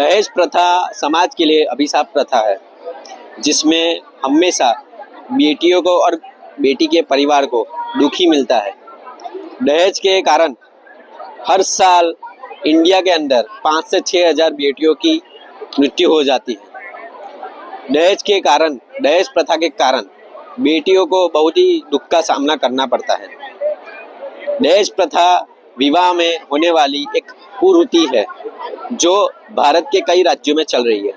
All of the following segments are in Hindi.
दहेज प्रथा समाज के लिए अभिशाप प्रथा है, जिसमें हमेशा बेटियों को और बेटी के परिवार को दुखी मिलता है। दहेज के कारण हर साल इंडिया के अंदर 5 से 6 हज़ार बेटियों की मृत्यु हो जाती है। दहेज प्रथा के कारण बेटियों को बहुत ही दुख का सामना करना पड़ता है। दहेज प्रथा विवाह में होने वाली एक कुरीति है जो भारत के कई राज्यों में चल रही है।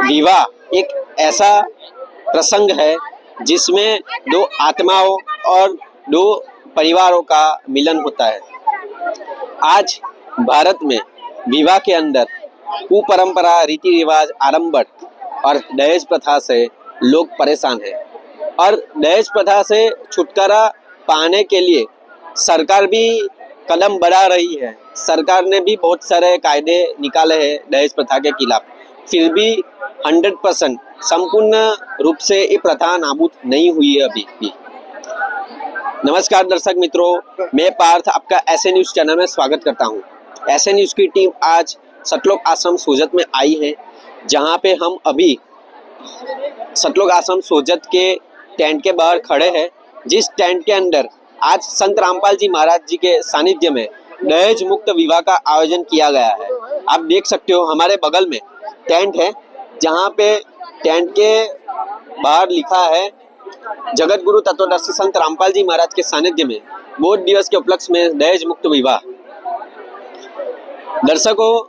विवाह एक ऐसा प्रसंग है जिसमें दो आत्माओं और दो परिवारों का मिलन होता है। आज भारत में विवाह के अंदर कुपरंपरा, रीति रिवाज, आडंबर और दहेज प्रथा से लोग परेशान हैं और दहेज प्रथा से छुटकारा पाने के लिए सरकार भी कदम बढ़ा रही है। सरकार ने भी बहुत सारे कायदे निकाले हैं दहेज प्रथा के खिलाफ, फिर भी 100% संपूर्ण रूप से ये प्रथा नाबूद नहीं हुई है अभी भी। नमस्कार दर्शक मित्रों, मैं पार्थ आपका ऐसे न्यूज़ चैनल में स्वागत करता हूँ। ऐसे न्यूज़ की टीम आज सतलोक आश्रम सोजत में आई है, जहाँ पे हम अभी सतलोक आश्रम सोजत के टेंट के बाहर खड़े हैं, जिस टेंट के अंदर आज संत रामपाल जी महाराज जी के सानिध्य में दहेज मुक्त विवाह का आयोजन किया गया है। आप देख सकते हो हमारे बगल में टेंट है, जहाँ पे टेंट के बाहर लिखा है जगत गुरु तत्वदर्शी संत रामपाल जी महाराज के सानिध्य में बोध दिवस के उपलक्ष्य में दहेज मुक्त विवाह। दर्शकों,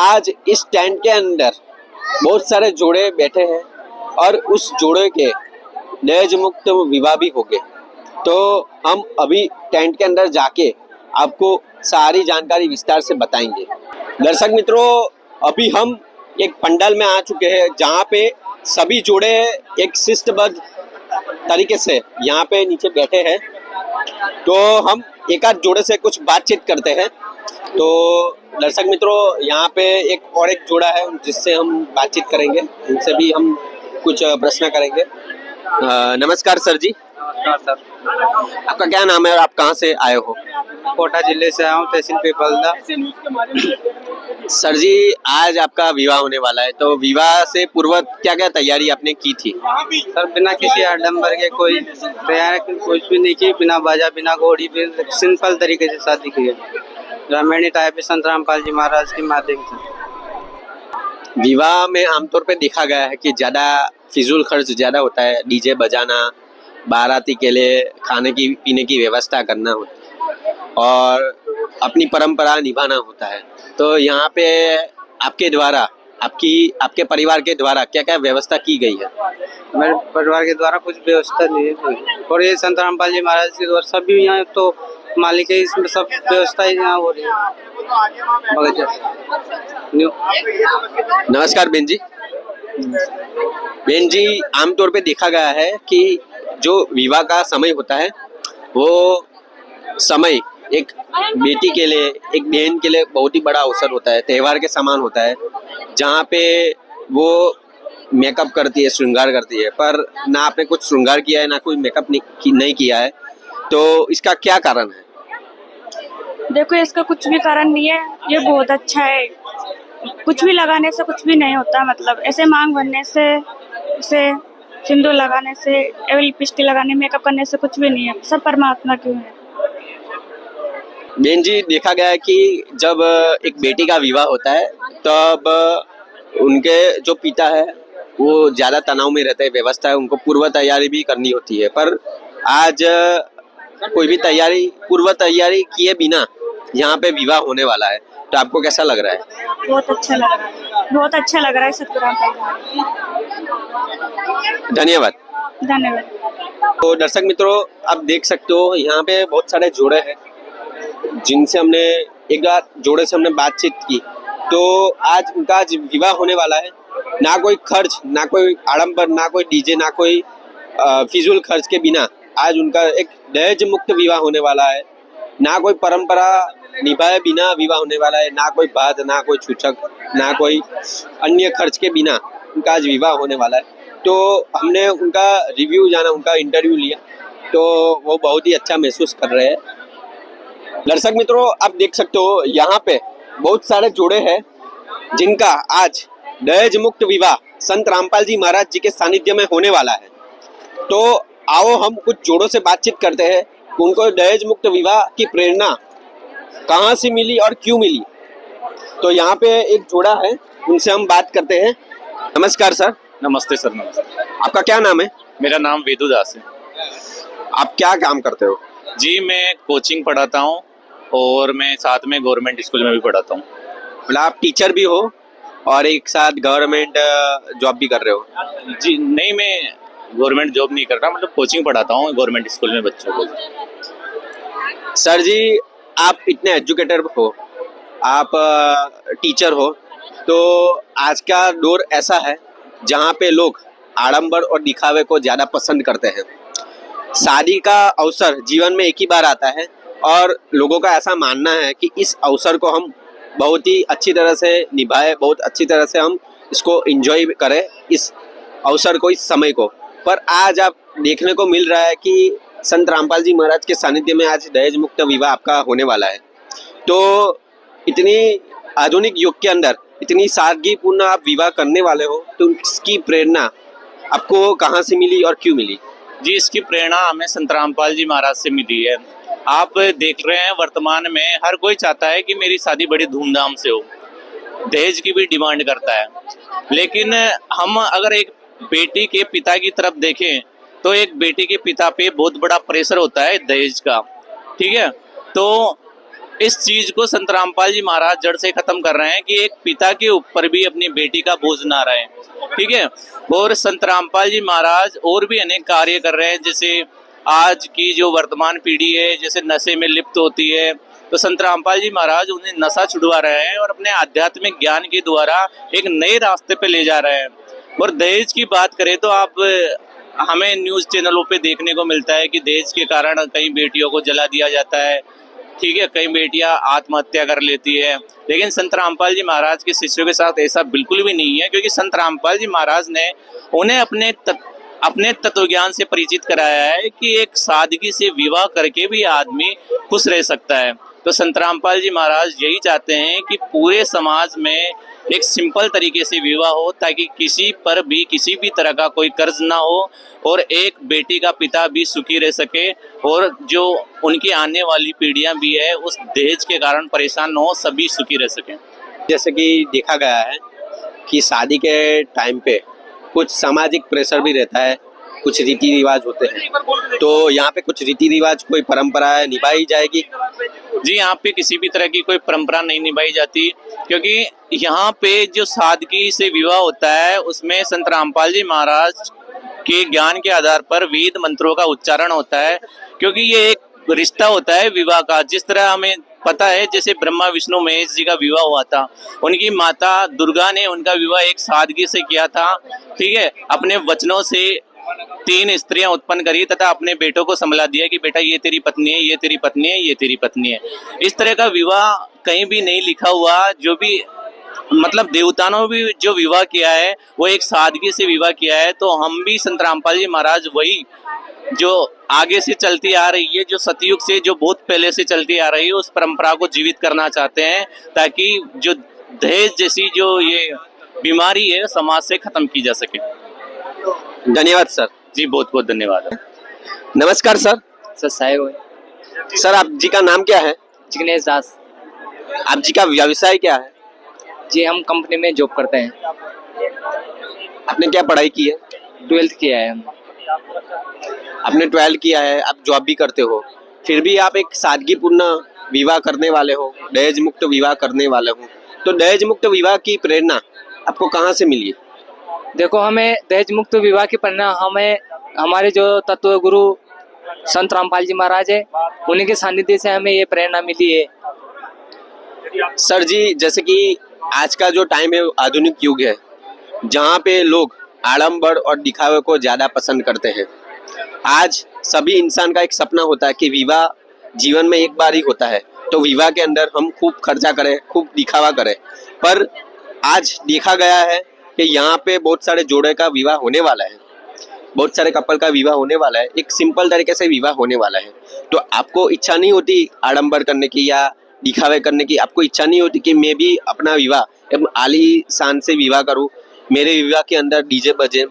आज इस टेंट के अंदर बहुत सारे जोड़े बैठे हैं और उस जोड़े के दहेज मुक्त विवाह भी हो गए। तो हम अभी टेंट के अंदर जाके आपको सारी जानकारी विस्तार से बताएंगे। दर्शक मित्रों, अभी हम एक पंडाल में आ चुके हैं, जहाँ पे सभी जोड़े एक शिस्तबद्ध तरीके से यहाँ पे नीचे बैठे हैं। तो हम एक आध जोड़े से कुछ बातचीत करते हैं। तो दर्शक मित्रों, यहाँ पे एक जोड़ा है जिससे हम बातचीत करेंगे, उनसे भी हम कुछ प्रश्न करेंगे। नमस्कार सर जी। नमस्कार सर। आपका क्या नाम है और आप कहाँ से आए हो? कोटा जिले से आया हूँ, तहसील पीपलदा। सर जी, आज आपका विवाह होने वाला है, तो विवाह से पूर्व क्या क्या तैयारी आपने की थी? सर, बिना किसी आडंबर के कोई तैयारी कुछ भी नहीं की, बिना बाजा बिना घोड़ी, सिंपल तरीके से शादी की है, ग्रामीण टाइप संत रामपाल जी महाराज के माध्यम से। विवाह में आमतौर पे देखा गया है कि ज़्यादा फिजूल खर्च ज़्यादा होता है, डीजे बजाना, बाराती के लिए खाने की पीने की व्यवस्था करना होती है और अपनी परंपरा निभाना होता है। तो यहाँ पे आपके द्वारा आपके परिवार के द्वारा क्या क्या व्यवस्था की गई है? मेरे परिवार के द्वारा कुछ व्यवस्था नहीं है और ये संत रामपाल जी महाराज के द्वारा सभी यहाँ तो मालिक है, इसमें सब व्यवस्था यहाँ हो रही है। नमस्कार बेन जी। बेन जी, आमतौर पे देखा गया है कि जो विवाह का समय होता है वो समय एक बेटी के लिए, एक बहन के लिए बहुत ही बड़ा अवसर होता है, त्यौहार के समान होता है, जहाँ पे वो मेकअप करती है, श्रृंगार करती है, पर ना आपने कुछ श्रृंगार किया है ना कोई मेकअप नहीं किया है, तो इसका क्या कारण है? देखो, इसका कुछ भी कारण नहीं है, ये बहुत अच्छा है। कुछ भी लगाने से कुछ भी नहीं होता, मतलब ऐसे मांग भरने से सिंदूर लगाने से, लिपस्टिक लगाने, मेकअप करने से कुछ भी नहीं है, सब परमात्मा की है। बेन जी, देखा गया है कि जब एक बेटी का विवाह होता है तब उनके जो पिता है वो ज़्यादा तनाव में रहते हैं, व्यवस्था है, उनको पूर्व तैयारी भी करनी होती है, पर आज कोई भी पूर्व तैयारी किए बिना यहाँ पे विवाह होने वाला है, तो आपको कैसा लग रहा है? बहुत अच्छा लग रहा है, बहुत अच्छा लग रहा है। सतराम। धन्यवाद। धन्यवाद। तो दर्शक मित्रों, आप देख सकते हो यहाँ पे बहुत सारे जोड़े हैं जिनसे हमने एक जोड़े से हमने बातचीत की। तो आज उनका विवाह होने वाला है, ना कोई खर्च, ना कोई आडंबर, ना कोई डीजे, ना कोई फिजूल खर्च के बिना आज उनका एक दहेज मुक्त विवाह होने वाला है। ना कोई परंपरा निभाए बिना विवाह होने वाला है, ना कोई बात, ना कोई छूछक, ना कोई अन्य खर्च के बिना उनका आज विवाह होने वाला है। तो हमने उनका रिव्यू जाना, उनका इंटरव्यू लिया, तो वो बहुत ही अच्छा महसूस कर रहे हैं। दर्शक मित्रों, आप देख सकते हो यहाँ पे बहुत सारे जोड़े हैं जिनका आज दहेज मुक्त विवाह संत रामपाल जी महाराज जी के सानिध्य में होने वाला है। तो आओ हम कुछ जोड़ों से बातचीत करते हैं, उनको दहेज मुक्त विवाह की प्रेरणा कहाँ से मिली और क्यों मिली। तो यहाँ पे एक जोड़ा है, उनसे हम बात करते हैं। नमस्कार सर। नमस्ते सर। नमस्ते। आपका क्या नाम है? मेरा नाम वेदु दास है। आप क्या काम करते हो? जी, मैं कोचिंग पढ़ाता हूँ और मैं साथ में गवर्नमेंट स्कूल में भी पढ़ाता हूँ। मतलब आप टीचर भी हो और एक साथ गवर्नमेंट जॉब भी कर रहे हो? जी नहीं, मैं गवर्नमेंट जॉब नहीं कर रहा, मतलब कोचिंग पढ़ाता हूँ गवर्नमेंट स्कूल में बच्चों को। सर जी, आप इतने एजुकेटेड हो, आप टीचर हो, तो आज का दौर ऐसा है जहाँ पे लोग आडंबर और दिखावे को ज़्यादा पसंद करते हैं। शादी का अवसर जीवन में एक ही बार आता है और लोगों का ऐसा मानना है कि इस अवसर को हम बहुत ही अच्छी तरह से निभाएं, बहुत अच्छी तरह से हम इसको एंजॉय करें, इस अवसर को, इस समय को। पर आज आप देखने को मिल रहा है कि संत रामपाल जी महाराज के सानिध्य में आज दहेज मुक्त विवाह आपका होने वाला है। तो इतनी आधुनिक युग के अंदर इतनी सादगीपूर्ण आप विवाह करने वाले हो, तो इसकी प्रेरणा आपको कहाँ से मिली और क्यों मिली? जी, इसकी प्रेरणा हमें संत रामपाल जी महाराज से मिली है। आप देख रहे हैं वर्तमान में हर कोई चाहता है कि मेरी शादी बड़ी धूमधाम से हो, दहेज की भी डिमांड करता है। लेकिन हम अगर एक बेटी के पिता की तरफ देखें तो एक बेटी के पिता पे बहुत बड़ा प्रेशर होता है दहेज का, ठीक है। तो इस चीज को संत रामपाल जी महाराज जड़ से खत्म कर रहे हैं कि एक पिता के ऊपर भी अपनी बेटी का बोझ ना रहे, ठीक है। और संत रामपाल जी महाराज और भी अनेक कार्य कर रहे हैं, जैसे आज की जो वर्तमान पीढ़ी है जैसे नशे में लिप्त होती है, तो संत रामपाल जी महाराज उन्हें नशा छुड़वा रहे हैं और अपने आध्यात्मिक ज्ञान के द्वारा एक नए रास्ते पे ले जा रहे हैं। और दहेज की बात करें तो आप हमें न्यूज़ चैनलों पे देखने को मिलता है कि दहेज के कारण कई बेटियों को जला दिया जाता है, ठीक है, कई बेटियां आत्महत्या कर लेती है। लेकिन संत रामपाल जी महाराज के शिष्यों के साथ ऐसा बिल्कुल भी नहीं है, क्योंकि संत रामपाल जी महाराज ने उन्हें अपने तत्व ज्ञान से परिचित कराया है कि एक सादगी से विवाह करके भी आदमी खुश रह सकता है। तो संत रामपाल जी महाराज यही चाहते हैं कि पूरे समाज में एक सिंपल तरीके से विवाह हो, ताकि किसी पर भी किसी भी तरह का कोई कर्ज ना हो और एक बेटी का पिता भी सुखी रह सके और जो उनकी आने वाली पीढ़ियां भी है उस दहेज के कारण परेशान न हो, सभी सुखी रह सकें। जैसे कि देखा गया है कि शादी के टाइम पे कुछ सामाजिक प्रेशर भी रहता है, कुछ रीति रिवाज होते हैं, तो यहाँ पे कुछ रीति रिवाज, कोई परंपरा निभाई जाएगी? जी, यहाँ पे किसी भी तरह की कोई परंपरा नहीं निभाई जाती, क्योंकि यहाँ पे जो सादगी से विवाह होता है उसमें संत रामपाल जी महाराज के ज्ञान के आधार पर वेद मंत्रों का उच्चारण होता है, क्योंकि ये एक रिश्ता होता है विवाह का। जिस तरह हमें पता है जैसे ब्रह्मा विष्णु महेश जी का विवाह हुआ था, उनकी माता दुर्गा ने उनका विवाह एक सादगी से किया था, ठीक है। अपने वचनों से 3 स्त्रियां उत्पन्न करी तथा अपने बेटों को संभला दिया कि बेटा ये तेरी पत्नी है, ये तेरी पत्नी है, ये तेरी पत्नी है। इस तरह का विवाह कहीं भी नहीं लिखा हुआ, जो भी मतलब देवताओं ने भी जो विवाह किया है वो एक सादगी से विवाह किया है। तो हम भी संत रामपाल जी महाराज वही जो आगे से चलती आ रही है, जो सतयुग से जो बहुत पहले से चलती आ रही है, उस परंपरा को जीवित करना चाहते हैं, ताकि जो दहेज जैसी जो ये बीमारी है समाज से खत्म की जा सके। धन्यवाद सर। जी, बहुत बहुत धन्यवाद। नमस्कार सर। सर साहेब। सर, आप जी का नाम क्या है? जिग्नेश दास। आप जी का व्यवसाय क्या है? जी, हम कंपनी में जॉब करते हैं। आपने क्या पढ़ाई की है? 12th किया है। आपने 12 किया है, आप जॉब भी करते हो, फिर भी आप एक सादगीपूर्ण विवाह करने वाले हो, दहेज मुक्त विवाह करने वाले हो। तो दहेज मुक्त विवाह की प्रेरणा आपको कहाँ से मिली? देखो, हमें दहेज मुक्त विवाह की प्रेरणा हमें हमारे जो तत्व गुरु संत रामपाल जी महाराज है, उन्हीं के सानिध्य से हमें ये प्रेरणा मिली है। सर जी, जैसे कि आज का जो टाइम है आधुनिक युग है, जहाँ पे लोग आडंबर और दिखावे को ज़्यादा पसंद करते हैं। आज सभी इंसान का एक सपना होता है कि विवाह जीवन में एक बार ही होता है, तो विवाह के अंदर हम खूब खर्चा करें, खूब दिखावा करें। पर आज देखा गया है कि यहाँ पे बहुत सारे जोड़े का विवाह होने वाला है, बहुत सारे कपल का विवाह होने वाला है, एक सिंपल तरीके से विवाह होने वाला है। तो आपको इच्छा नहीं होती आडंबर करने की या दिखावे करने की आपको इच्छा नहीं होती कि मैं भी अपना विवाह आलीशान से विवाह करूं, मेरे विवाह के अंदर डीजे बजे,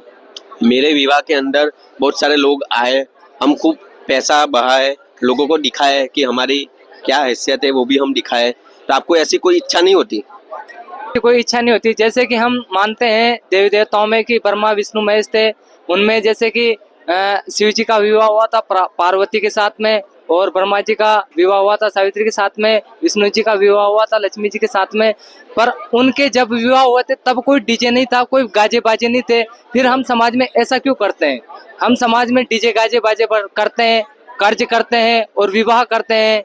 मेरे विवाह के अंदर बहुत सारे लोग आए, हम खूब पैसा बहाए, लोगों को दिखाए कि हमारी क्या हैसियत है वो भी हम दिखाए, तो आपको ऐसी कोई इच्छा नहीं होती? कोई इच्छा नहीं होती। जैसे कि हम मानते हैं देवी देवताओं में कि ब्रह्मा विष्णु महेश थे, उनमें जैसे कि शिव जी का विवाह हुआ था पार्वती के साथ में, और ब्रह्मा जी का विवाह हुआ था सावित्री के साथ में, विष्णु जी का विवाह हुआ था लक्ष्मी जी के साथ में। पर उनके जब विवाह हुए थे तब कोई डीजे नहीं था, कोई गाजे बाजे नहीं थे। फिर हम समाज में ऐसा क्यों करते हैं? हम समाज में डीजे गाजे बाजे करते हैं, कर्ज करते हैं और विवाह करते हैं।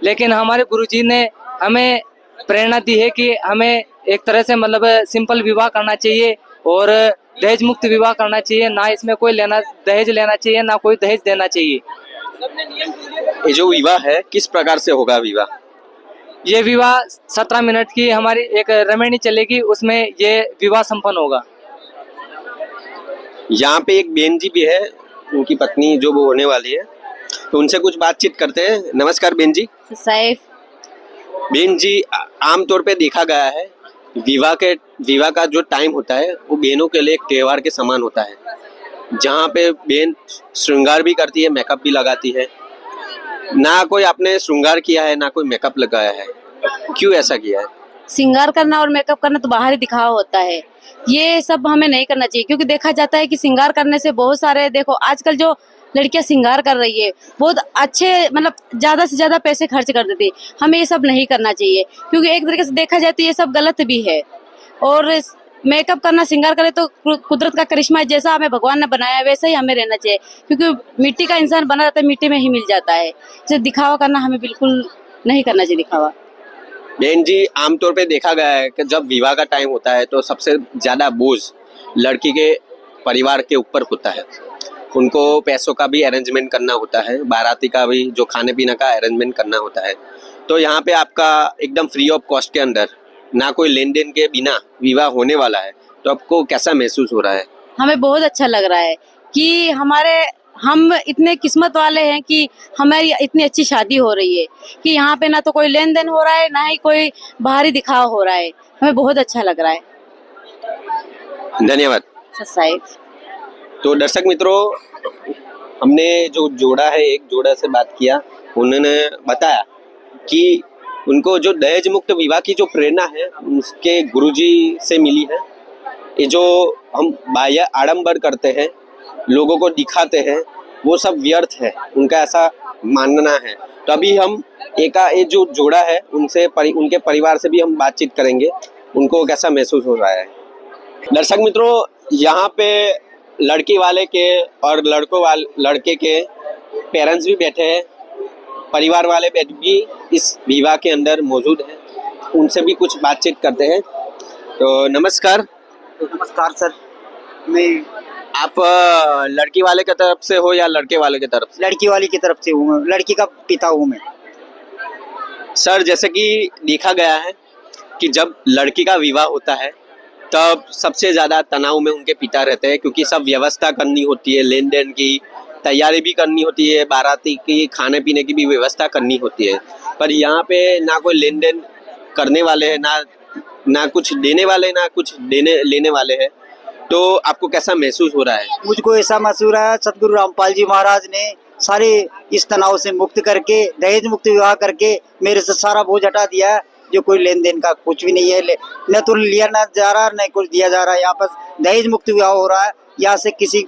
लेकिन हमारे गुरुजी ने हमें प्रेरणा दी है कि हमें एक तरह से मतलब सिंपल विवाह करना चाहिए और दहेज मुक्त विवाह करना चाहिए, ना इसमें कोई दहेज लेना चाहिए, ना कोई दहेज देना चाहिए। ये जो विवाह है किस प्रकार से होगा विवाह? ये विवाह 17 मिनट की हमारी एक रमणी चलेगी, उसमें ये विवाह संपन्न होगा। यहाँ पे एक बहन जी भी है, उनकी पत्नी जो वो होने वाली है, तो उनसे कुछ बातचीत करते हैं। नमस्कार बहन जी। साहब, बहन जी, आमतौर पे देखा गया है विवाह का जो टाइम होता है वो बहनों के लिए एक त्योहार के समान होता है, जहाँ पे बहन श्रृंगार भी करती है, मेकअप भी लगाती है। ना कोई आपने श्रृंगार किया है, ना कोई मेकअप लगाया है, क्यों ऐसा किया है? श्रृंगार करना और मेकअप करना तो बाहरी दिखावा होता है, ये सब हमें नहीं करना चाहिए। क्योंकि देखा जाता है कि श्रृंगार करने से बहुत सारे, देखो आजकल जो लड़कियां श्रृंगार कर रही है बहुत अच्छे, मतलब ज्यादा से ज्यादा पैसे खर्च कर देती है। हमें ये सब नहीं करना चाहिए, क्योंकि एक तरीके से देखा जाए तो ये सब गलत भी है। और मेकअप करना, श्रृंगार करे तो कुदरत का करिश्मा है, जैसा हमें भगवान ने बनाया वैसा ही हमें रहना चाहिए। क्योंकि मिट्टी का इंसान बना रहता है, मिट्टी में ही मिल जाता है। जैसे दिखावा करना हमें बिल्कुल नहीं करना चाहिए, दिखावा। बहन जी, आमतौर पे देखा गया है कि जब विवाह का टाइम होता है तो सबसे ज्यादा बोझ लड़की के परिवार के ऊपर होता है। उनको पैसों का भी अरेंजमेंट करना होता है, बाराती का भी जो खाने पीने का अरेंजमेंट करना होता है। तो यहाँ पे आपका एकदम फ्री ऑफ कॉस्ट के अंदर, ना कोई लेन देन के बिना विवाह होने वाला है, तो आपको कैसा महसूस हो रहा है? हमें बहुत अच्छा लग रहा है कि हम इतने किस्मत वाले हैं कि हमारी इतनी अच्छी शादी हो रही है कि यहाँ पे ना तो कोई लेन देन हो रहा है, ना ही कोई बाहरी दिखावा हो रहा है। हमें बहुत अच्छा लग रहा है। धन्यवाद साहब। तो दर्शक मित्रों, हमने जो जोड़ा है, एक जोड़ा से बात किया, उन्होंने बताया कि उनको जो दहेज मुक्त विवाह की जो प्रेरणा है उसके गुरुजी से मिली है। ये जो हम बाह्य आडंबर करते हैं, लोगों को दिखाते हैं, वो सब व्यर्थ है, उनका ऐसा मानना है। तो अभी हम ये जो जोड़ा है उनसे उनके परिवार से भी हम बातचीत करेंगे, उनको कैसा महसूस हो रहा है। दर्शक मित्रों, यहाँ पे लड़की वाले के और लड़के के पेरेंट्स भी बैठे हैं, परिवार वाले भी इस विवाह के अंदर मौजूद हैं, उनसे भी कुछ बातचीत करते हैं। तो नमस्कार। नमस्कार सर। आप लड़की वाले की तरफ से हो या लड़के वाले की तरफ से? लड़की वाली की तरफ से हूँ मैं, लड़की का पिता हूँ मैं। सर, जैसे कि देखा गया है कि जब लड़की का विवाह होता है तब सबसे ज़्यादा तनाव में उनके पिता रहते हैं, क्योंकि सब व्यवस्था करनी होती है, लेन देन की तैयारी भी करनी होती है, बाराती की खाने पीने की भी व्यवस्था करनी होती है। पर यहाँ पे ना कोई लेन देन करने वाले हैं, ना कुछ देने वाले, ना कुछ लेने वाले हैं। तो आपको कैसा महसूस हो रहा है? मुझको ऐसा महसूस हो रहा है, सतगुरु रामपाल जी महाराज ने सारे इस तनाव से मुक्त करके, दहेज मुक्त विवाह करके मेरे से सारा बोझ हटा दिया है। जो कोई लेन देन का कुछ भी नहीं है, न तो लिया ना जा रहा, न कुछ दिया जा रहा है। यहाँ पर दहेज मुक्त विवाह हो रहा है, यहाँ से किसी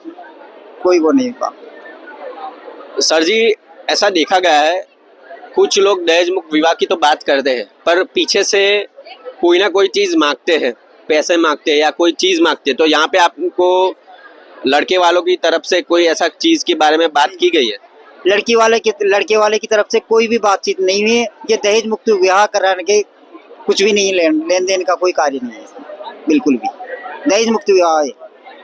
कोई वो नहीं होगा। सर जी, ऐसा देखा गया है कुछ लोग दहेज मुक्त विवाह की तो बात करते हैं, पर पीछे से कोई ना कोई चीज़ मांगते हैं, पैसे मांगते हैं या कोई चीज़ मांगते हैं। तो यहाँ पे आपको लड़के वालों की तरफ से कोई ऐसा चीज़ के बारे में बात की गई है? लड़के वाले की तरफ से कोई भी बातचीत नहीं हुई है। ये दहेज मुक्त विवाह कराने के कुछ भी नहीं, लेन देन का कोई कार्य नहीं है, बिल्कुल भी। दहेज मुक्त विवाह है,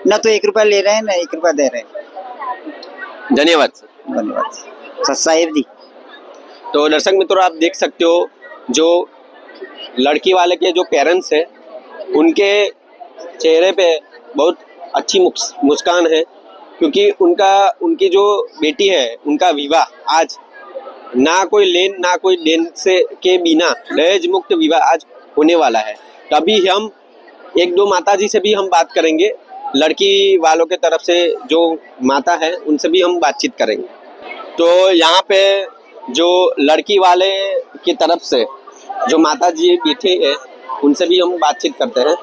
न तो 1 रुपया ले रहे हैं, न 1 रुपया दे रहे हैं। धन्यवाद। धन्यवाद साहिब जी। तो दर्शक मित्रों, आप देख सकते हो जो लड़की वाले के जो पेरेंट्स हैं उनके चेहरे पे बहुत अच्छी मुस्कान है, क्योंकि उनकी जो बेटी है उनका विवाह आज ना कोई लेन ना कोई देन से के बिना दहेज मुक्त विवाह आज होने वाला है। तभी हम एक दो माता जी से भी हम बात करेंगे, लड़की वालों के तरफ से जो माता है उनसे भी हम बातचीत करेंगे। तो यहाँ पे जो लड़की वाले की तरफ से जो माता जी बैठे हैं उनसे भी हम बातचीत करते हैं।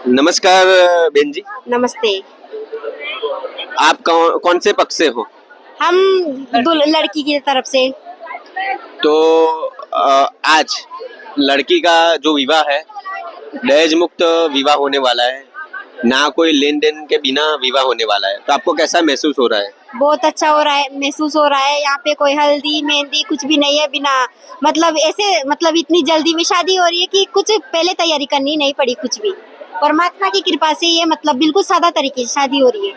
नमस्कार बहन जी, नमस्ते। आप कौन से पक्ष से हो? हम लड़की की तरफ से। तो आज लड़की का जो विवाह है दहेज मुक्त विवाह होने वाला है, ना कोई लेन देन के बिना विवाह होने वाला है। तो आपको कैसा महसूस हो रहा है? बहुत अच्छा हो रहा है, महसूस हो रहा है। यहाँ पे कोई हल्दी मेहंदी कुछ भी नहीं है, बिना मतलब ऐसे मतलब इतनी जल्दी में शादी हो रही है कि कुछ पहले तैयारी करनी नहीं पड़ी कुछ भी। परमात्मा की कृपा से ये मतलब बिल्कुल सादा तरीके से शादी हो रही है।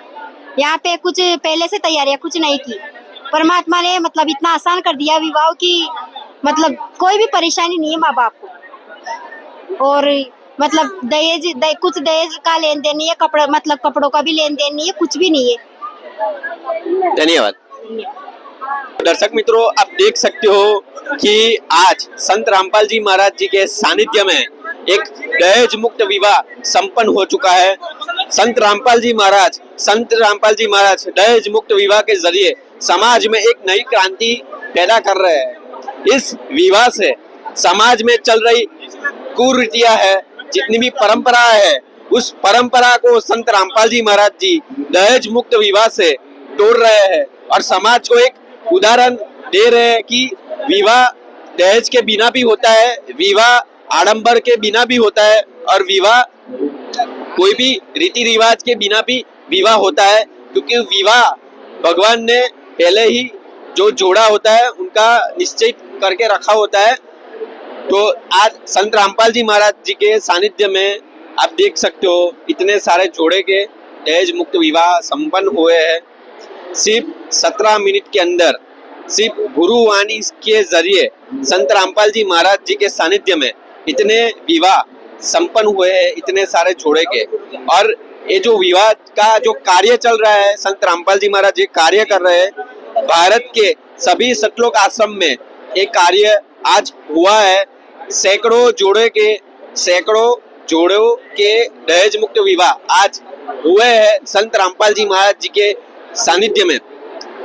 यहाँ पे कुछ पहले से तैयारियां कुछ नहीं की, परमात्मा ने मतलब इतना आसान कर दिया विवाह की, मतलब कोई भी परेशानी नहीं है माँ बाप को। और मतलब कुछ दहेज का लेन देन नहीं है, कपड़ों का भी लेन देन नहीं है, कुछ भी नहीं है। धन्यवाद। दर्शक मित्रों, आप देख सकते हो कि आज संत रामपाल जी महाराज जी के सानिध्य में एक दहेज मुक्त विवाह संपन्न हो चुका है। संत रामपाल जी महाराज दहेज मुक्त विवाह के जरिए समाज में एक नई क्रांति पैदा कर रहे हैं। इस विवाह से समाज में चल रही कुरीतियां है, जितनी भी परंपरा है, उस परंपरा को संत रामपाल जी महाराज जी दहेज मुक्त विवाह से तोड़ रहे हैं और समाज को एक उदाहरण दे रहे हैं कि विवाह दहेज के बिना भी होता है, विवाह आडंबर के बिना भी होता है और विवाह कोई भी रीति रिवाज के बिना भी विवाह होता है। क्योंकि विवाह भगवान ने पहले ही जो जोड़ा होता है उनका निश्चय करके रखा होता है। तो आज संत रामपाल जी महाराज जी के सानिध्य में आप देख सकते हो इतने सारे जोड़े के दहेज मुक्त विवाह संपन्न हुए हैं। सिर्फ 17 मिनट के अंदर सिर्फ गुरुवाणी के जरिए संत रामपाल जी महाराज जी के सानिध्य में इतने विवाह संपन्न हुए हैं, इतने सारे जोड़े के। और ये जो विवाह का जो कार्य चल रहा है, संत रामपाल जी महाराज जी कार्य कर रहे हैं। भारत के सभी सतलोक आश्रम में एक कार्य आज हुआ है। सैकड़ों जोड़ों के दहेज मुक्त विवाह आज हुए हैं संत रामपाल जी महाराज जी के सानिध्य में।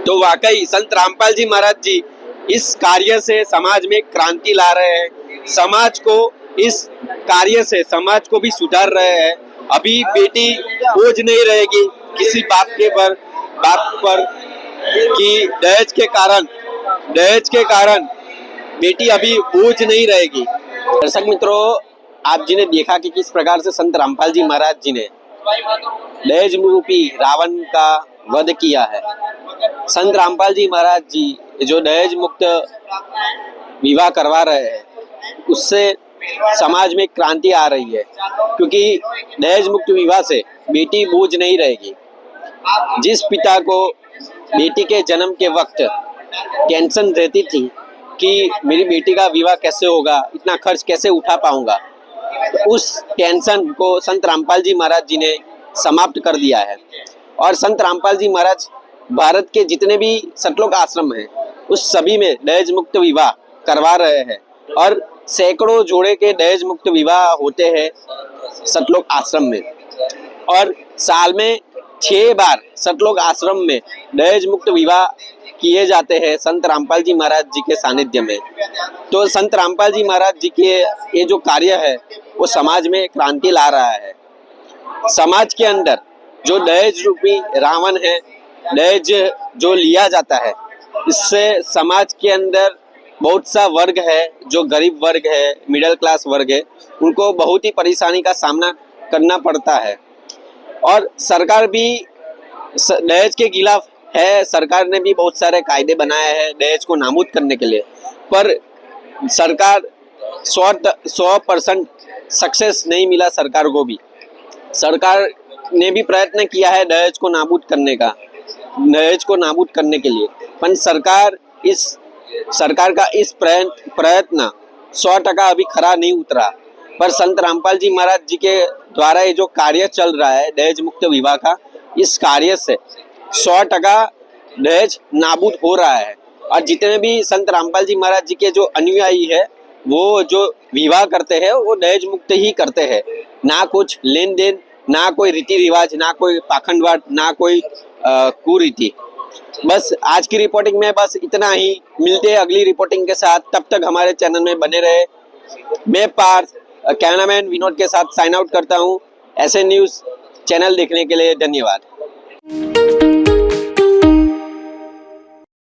तो वाकई संत रामपाल जी महाराज जी इस कार्य से समाज में क्रांति ला रहे हैं। समाज को इस कार्य से समाज को भी सुधार रहे हैं। अभी बेटी बोझ नहीं रहेगी किसी बाप पर कि दहेज के कारण बेटी अभी बोझ नहीं रहेगी। दर्शक मित्रों, आप जी ने देखा कि किस प्रकार से संत रामपाल जी महाराज जी ने दहेज रूपी रावण का वध किया है। संत रामपाल जी महाराज जी जो दहेज मुक्त विवाह करवा रहे हैं उससे समाज में क्रांति आ रही है। क्योंकि दहेज मुक्त विवाह से बेटी बोझ नहीं रहेगी। जिस पिता को बेटी के जन्म के वक्त टेंशन रहती थी कि मेरी बेटी का विवाह कैसे होगा, इतना खर्च कैसे उठा पाऊंगा, तो उस टेंशन को संत रामपाल जी महाराज जी ने समाप्त कर दिया है। और संत रामपाल जी महाराज भारत के जितने भी सतलोक आश्रम हैं उस सभी में दहेज मुक्त विवाह करवा रहे हैं। और सैकड़ों जोड़े के दहेज मुक्त विवाह होते हैं सतलोक आश्रम में। और साल में 6 बार सतलोक आश्रम में दहेज मुक्त विवाह किए जाते हैं संत रामपाल जी महाराज जी के सानिध्य में। तो संत रामपाल जी महाराज जी के ये जो कार्य है वो समाज में क्रांति ला रहा है। समाज के अंदर जो दहेज रूपी रावण है, दहेज जो लिया जाता है, इससे समाज के अंदर बहुत सा वर्ग है जो गरीब वर्ग है, मिडिल क्लास वर्ग है, उनको बहुत ही परेशानी का सामना करना पड़ता है। और सरकार भी दहेज के खिलाफ है। सरकार ने भी बहुत सारे कायदे बनाए हैं दहेज को नाबूद करने के लिए, पर सरकार 100% सक्सेस नहीं मिला। सरकार को भी, सरकार ने भी प्रयत्न किया है दहेज को नाबूद करने के लिए, पर सरकार का इस प्रयत्न 100% अभी खरा नहीं उतरा। पर संत रामपाल जी महाराज जी के द्वारा ये जो कार्य चल रहा है दहेज मुक्त विवाह का, इस कार्य से 100% दहेज नाबूद हो रहा है। और जितने भी संत रामपाल जी महाराज जी के जो अनुयायी है वो जो विवाह करते हैं वो दहेज मुक्त ही करते हैं, ना कुछ लेन देन, ना कोई रीति रिवाज, ना कोई पाखंडवाद, ना कोई कुरीति। बस आज की रिपोर्टिंग में बस इतना ही। मिलते हैं अगली रिपोर्टिंग के साथ, तब तक हमारे चैनल में बने रहे। मैं पार्थ कैमरामैन विनोद के साथ साइन आउट करता हूँ। ऐसे न्यूज़ चैनल देखने के लिए धन्यवाद।